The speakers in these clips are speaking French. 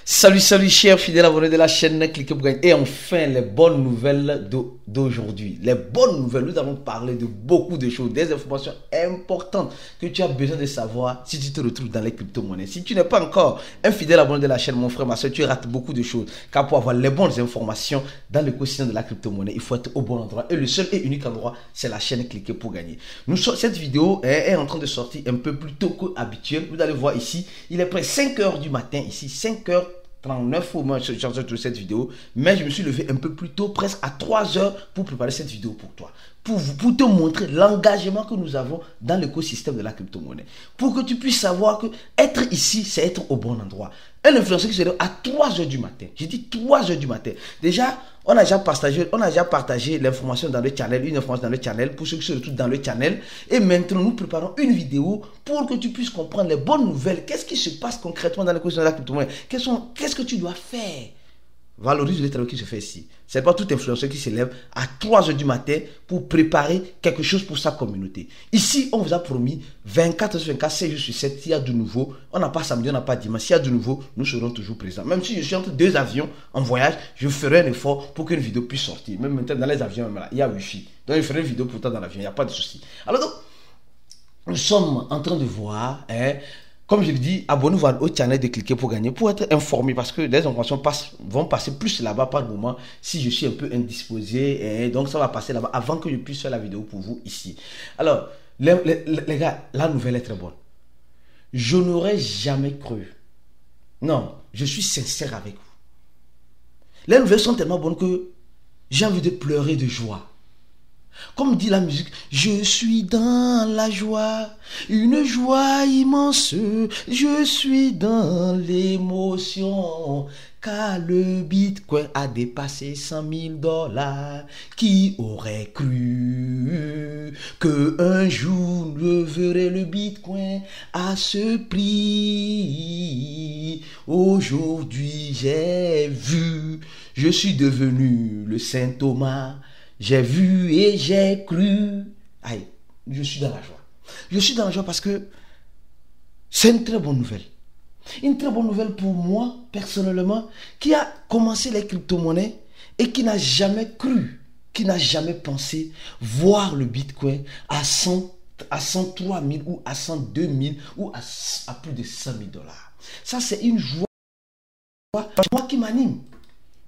Salut chers fidèles abonnés de la chaîne, cliquez pour gagner. Et enfin les bonnes nouvelles d'aujourd'hui. Les bonnes nouvelles, nous allons parler de beaucoup de choses, des informations importantes que tu as besoin de savoir si tu te retrouves dans les crypto-monnaies. Si tu n'es pas encore un fidèle abonné de la chaîne, mon frère, ma soeur, tu rates beaucoup de choses. Car pour avoir les bonnes informations dans l'écosystème de la crypto-monnaie, il faut être au bon endroit. Et le seul et unique endroit, c'est la chaîne cliquez pour gagner. Cette vidéo est en train de sortir un peu plus tôt qu'habituel. Vous allez voir ici, il est près 5 h du matin, ici 5h39 au moins je de cette vidéo, mais je me suis levé un peu plus tôt, presque à 3 h pour préparer cette vidéo pour toi, pour te montrer l'engagement que nous avons dans l'écosystème de la crypto-monnaie, pour que tu puisses savoir que être ici, c'est être au bon endroit. Un influenceur qui se lève à 3 h du matin, j'ai dit 3 h du matin, déjà on a déjà partagé l'information dans le channel, une information dans le channel pour ceux qui se retrouvent dans le channel. Et maintenant, nous préparons une vidéo pour que tu puisses comprendre les bonnes nouvelles. Qu'est-ce qui se passe concrètement dans l'écosystème de la crypto-monnaie? Qu'est-ce que tu dois faire? Valorise le travail qui se fait ici. Ce n'est pas tout influenceur qui se lève à 3 h du matin pour préparer quelque chose pour sa communauté. Ici, on vous a promis 24 sur 24, 7 jours sur 7, s'il y a du nouveau. On n'a pas samedi, on n'a pas dimanche. S'il y a du nouveau, nous serons toujours présents. Même si je suis entre deux avions en voyage, je ferai un effort pour qu'une vidéo puisse sortir. Même maintenant, dans les avions, même là, il y a Wi-Fi. Donc, je ferai une vidéo pour toi dans l'avion, il n'y a pas de souci. Alors donc, nous sommes en train de voir... Comme je le dis, abonnez-vous au channel de cliquer pour gagner, pour être informé, parce que les informations vont passer plus là-bas par moment si je suis un peu indisposé. Et donc ça va passer là-bas avant que je puisse faire la vidéo pour vous ici. Alors, les gars, la nouvelle est très bonne. Je n'aurais jamais cru. Non, je suis sincère avec vous. Les nouvelles sont tellement bonnes que j'ai envie de pleurer de joie. Comme dit la musique, je suis dans la joie, une joie immense, je suis dans l'émotion, car le Bitcoin a dépassé 100 000 $. Qui aurait cru qu'un jour je verrai le Bitcoin à ce prix? Aujourd'hui j'ai vu, je suis devenu le Saint Thomas. J'ai vu et j'ai cru. Aïe, je suis dans la joie. Je suis dans la joie parce que c'est une très bonne nouvelle. Une très bonne nouvelle pour moi, personnellement, qui a commencé les crypto-monnaies et qui n'a jamais cru, qui n'a jamais pensé voir le Bitcoin à 103 000 ou à 102 000 ou à plus de 100 000 $. Ça, c'est une joie moi qui m'anime.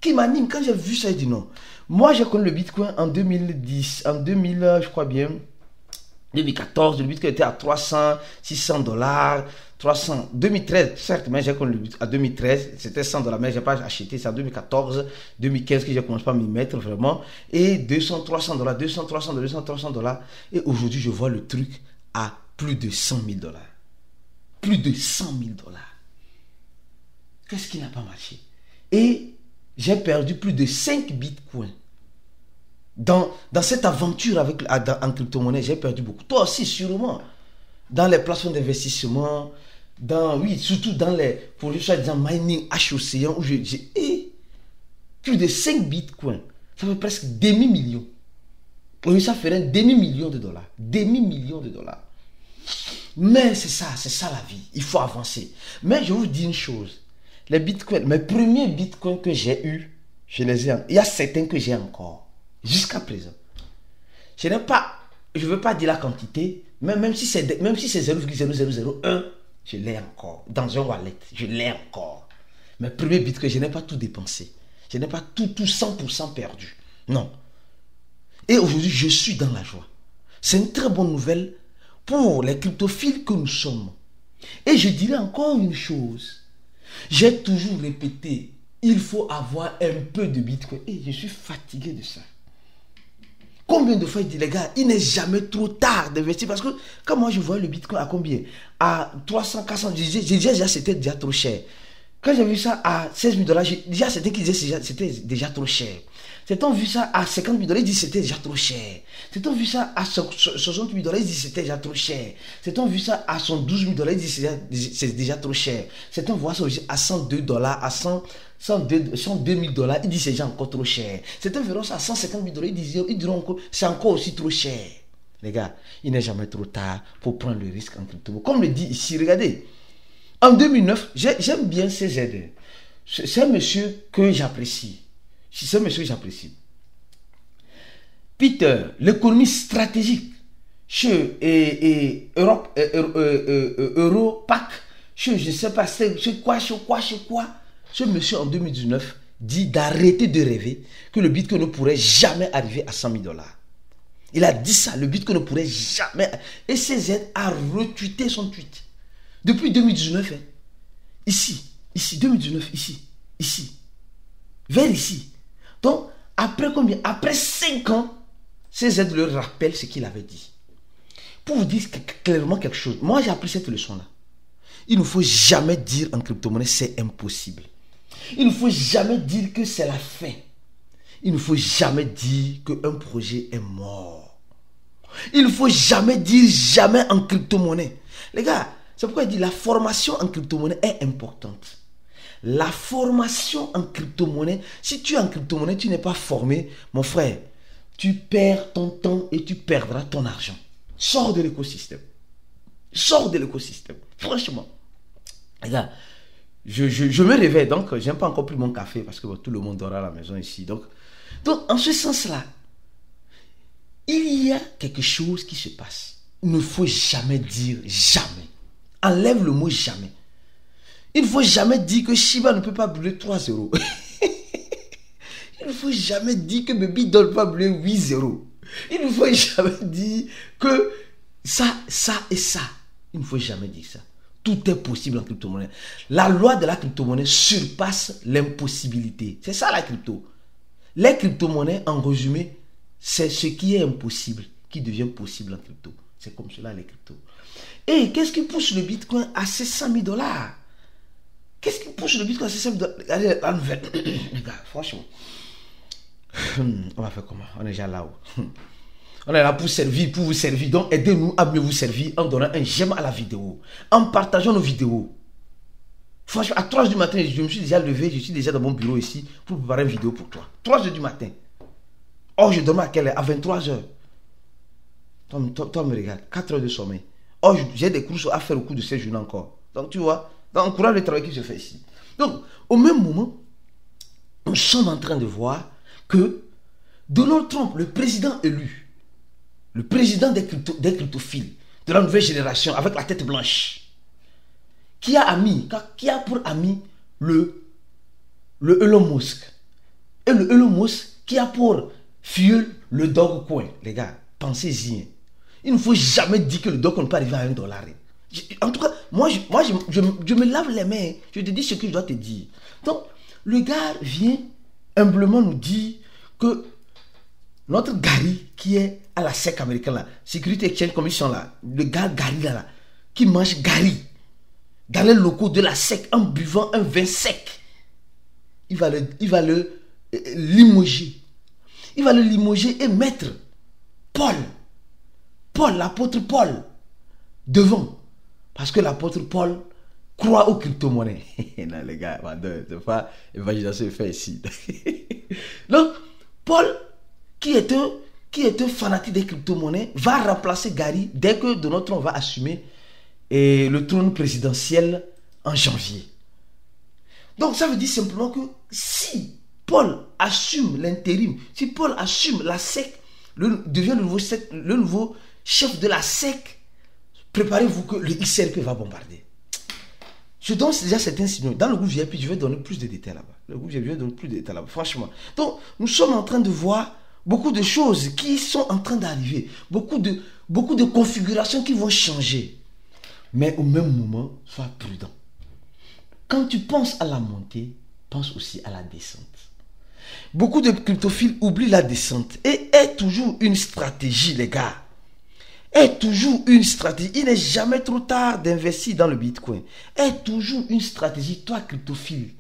Quand j'ai vu ça, j'ai dit non. Moi, j'ai connu le Bitcoin en 2010, en 2000, je crois bien, 2014, le Bitcoin était à 300, 600 $, 300, 2013, certes, mais j'ai connu le Bitcoin à 2013, c'était 100 $, mais je n'ai pas acheté, c'est en 2014, 2015 que j'ai commencé à m'y mettre vraiment, et 200, 300 $, 200, 300 $, 200, 300 $, et aujourd'hui, je vois le truc à plus de 100 000 $. Plus de 100 000 $. Qu'est-ce qui n'a pas marché? Et j'ai perdu plus de 5 bitcoins. Dans cette aventure en crypto-monnaie, j'ai perdu beaucoup. Toi aussi, sûrement. Dans les plateformes d'investissement, surtout dans pour le choix disant mining H-Océan, où j'ai plus de 5 bitcoins. Ça fait presque demi-million. Oui, ça ferait un demi-million de $. Demi-million de $. Mais c'est ça la vie. Il faut avancer. Mais je vous dis une chose. Les bitcoins, mes premiers bitcoins que j'ai eu, je les ai. Il y a certains que j'ai encore, jusqu'à présent. Je ne veux pas dire la quantité, mais même si c'est 0,0001, je l'ai encore. Dans un wallet, je l'ai encore. Mes premiers bitcoins, je n'ai pas tout dépensé. Je n'ai pas tout 100% perdu. Non. Et aujourd'hui, je suis dans la joie. C'est une très bonne nouvelle pour les cryptophiles que nous sommes. Et je dirais encore une chose. J'ai toujours répété, il faut avoir un peu de Bitcoin. Et je suis fatigué de ça. Combien de fois je dis, les gars, il n'est jamais trop tard d'investir. Parce que quand moi je vois le Bitcoin à combien? À 300, 400, je disais c'était déjà trop cher. Quand j'ai vu ça à 16 000 $, déjà c'était qu'ils disaient c'était déjà trop cher. Certains ont vu ça à 50 000 $, ils disent c'était déjà trop cher. Certains ont vu ça à 60 000 $, ils disent c'était déjà trop cher. Certains ont vu ça à 112 000 $, ils disent c'est déjà trop cher. Certains voient ça aussi à 102 $, à 102 000 $, ils disent c'est déjà encore trop cher. Certains verront ça à 150 000 $, ils diront encore c'est encore aussi trop cher. Les gars, il n'est jamais trop tard pour prendre le risque en crypto. Comme le dit ici, regardez. En 2009, j'aime bien ces aides. C'est un monsieur que j'apprécie. C'est un monsieur que j'apprécie. Peter, l'économie stratégique chez Europac, je ne sais pas, c'est quoi. Ce monsieur en 2019 dit d'arrêter de rêver que le Bitcoin ne pourrait jamais arriver à 100 000 $. Il a dit ça, le Bitcoin ne pourrait jamais. Et CZ a retweeté son tweet. Depuis 2019, hein, ici, 2019, ici, vers ici. Donc, après combien? Après 5 ans, CZ leur rappelle ce qu'il avait dit. Pour vous dire clairement quelque chose, moi j'ai appris cette leçon-là. Il ne faut jamais dire en crypto-monnaie c'est impossible. Il ne faut jamais dire que c'est la fin. Il ne faut jamais dire qu'un projet est mort. Il ne faut jamais dire jamais en crypto-monnaie. Les gars, c'est pourquoi il dit la formation en crypto-monnaie est importante. La formation en crypto-monnaie, si tu es en crypto-monnaie, tu n'es pas formé, mon frère, tu perds ton temps et tu perdras ton argent. Sors de l'écosystème. Sors de l'écosystème. Franchement. Les gars, je me réveille, donc je n'ai pas encore pris mon café parce que tout le monde dort à la maison ici. Donc en ce sens-là, il y a quelque chose qui se passe. Il ne faut jamais dire jamais. Enlève le mot jamais. Il ne faut jamais dire que Shiba ne peut pas brûler 3 euros. Il ne faut jamais dire que Baby Doll ne peut pas brûler 8 euros. Il ne faut jamais dire que ça et ça. Il ne faut jamais dire ça. Tout est possible en crypto-monnaie. La loi de la crypto-monnaie surpasse l'impossibilité. C'est ça la crypto. Les crypto-monnaies, en résumé, c'est ce qui est impossible qui devient possible en crypto. C'est comme cela les cryptos. Et qu'est-ce qui pousse le Bitcoin à 600 000 $? Qu'est-ce qui pousse le Bitcoin à 600 000 $? Allez, la nouvelle. Les gars, franchement. On va faire comment? On est déjà là-haut. On est là pour servir, pour vous servir. Donc, aidez-nous à mieux vous servir en donnant un j'aime à la vidéo. En partageant nos vidéos. Franchement, à 3h du matin, je me suis déjà levé. Je suis déjà dans mon bureau ici pour préparer une vidéo pour toi. 3h du matin. Oh, je dormais à quelle heure? À 23h. Toi, me regarde. 4 heures de sommeil. Oh, j'ai des courses à faire au cours de ces journées encore. Donc, tu vois, dans le courage de travail qui se fait ici. Donc, au même moment, nous sommes en train de voir que Donald Trump, le président élu, le président des cryptophiles, de la nouvelle génération, avec la tête blanche, qui a pour ami le Elon Musk. Et le Elon Musk qui a pour fuel le Dogecoin. Les gars, pensez-y. Hein. Il ne faut jamais dire que le Dogecoin ne peut arriver à $1. En tout cas, moi, je me lave les mains. Je te dis ce que je dois te dire. Donc, le gars vient humblement nous dire que notre Gary, qui est à la SEC américaine, là, Security Exchange Commission, là, le gars Gary, là, qui mange Gary dans les locaux de la SEC en buvant un vin sec, il va le limoger. Il va le limoger et mettre l'apôtre Paul, devant. Parce que l'apôtre Paul croit aux crypto-monnaies. Non, les gars, c'est pas évangélisation fait ici. Donc, Paul, qui est un fanatique des crypto-monnaies, va remplacer Gary dès que Donald Trump va assumer le trône présidentiel en janvier. Donc, ça veut dire simplement que si Paul assume l'intérim, si Paul assume la SEC, devient le nouveau chef de la SEC, préparez-vous que le XRP va bombarder. Je donne déjà certains signaux. Dans le groupe VIP, je vais donner plus de détails là-bas. Le groupe VIP, je vais donner plus de détails là-bas, franchement. Donc, nous sommes en train de voir beaucoup de choses qui sont en train d'arriver. Beaucoup de configurations qui vont changer. Mais au même moment, sois prudent. Quand tu penses à la montée, pense aussi à la descente. Beaucoup de cryptophiles oublient la descente. Et est toujours une stratégie, les gars. Est toujours une stratégie. Il n'est jamais trop tard d'investir dans le Bitcoin. Est toujours une stratégie, toi cryptophile.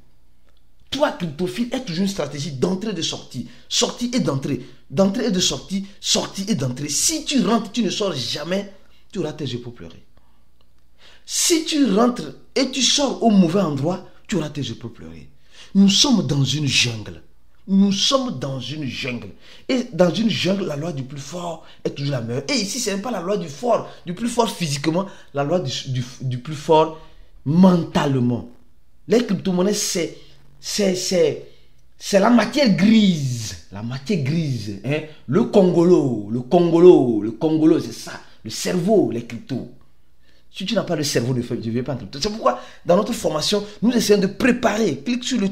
Toi cryptophile, est toujours une stratégie d'entrée et de sortie. Sortie et d'entrée. D'entrée et de sortie. Sortie et d'entrée. Si tu rentres, tu ne sors jamais, tu auras tes yeux pour pleurer. Si tu rentres et tu sors au mauvais endroit, tu auras tes yeux pour pleurer. Nous sommes dans une jungle. Nous sommes dans une jungle. Et dans une jungle, la loi du plus fort est toujours la meilleure. Et ici, ce n'est pas la loi du plus fort physiquement, la loi du plus fort mentalement. Les crypto-monnaies, c'est la matière grise. La matière grise. Hein? Le Congolo, c'est ça. Le cerveau, les cryptos. Si tu n'as pas le cerveau, ne viens pas en crypto. C'est pourquoi, dans notre formation, nous essayons de préparer. Clique sur le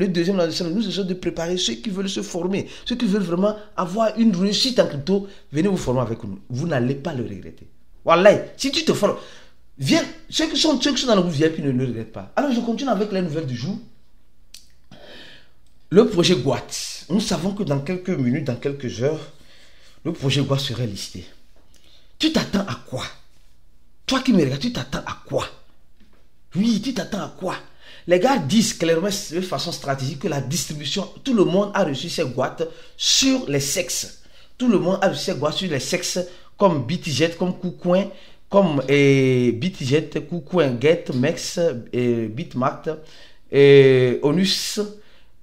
deuxième, nous essayons de préparer ceux qui veulent se former, ceux qui veulent vraiment avoir une réussite en crypto. Venez vous former avec nous. Vous n'allez pas le regretter. Wallah, si tu te formes, viens, ceux qui sont dans le groupe VIP ne le regrettent pas. Alors, je continue avec les nouvelles du jour. Le projet Guat. Nous savons que dans quelques minutes, dans quelques heures, le projet Guat serait listé. Tu t'attends à quoi? Toi qui me regardes, tu t'attends à quoi? Oui, tu t'attends à quoi? Les gars disent clairement de façon stratégique que la distribution, tout le monde a reçu ses boîtes sur les sexes. Tout le monde a reçu ses boîtes sur les sexes comme BitJet, comme KuCoin, comme BitJet, KuCoin, Get, Mex, Bitmart, Onus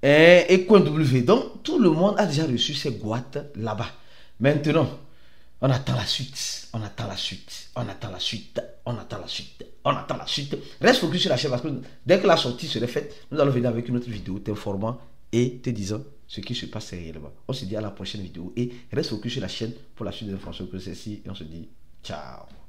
et CoinW. Donc, tout le monde a déjà reçu ses boîtes là-bas. Maintenant, on attend la suite, on attend la suite, on attend la suite, on attend la suite, on attend la suite. Reste focus sur la chaîne parce que dès que la sortie serait faite, nous allons venir avec une autre vidéo t'informant et te disant ce qui se passe réellement. On se dit à la prochaine vidéo et reste focus sur la chaîne pour la suite des informations que celle-ci et on se dit ciao.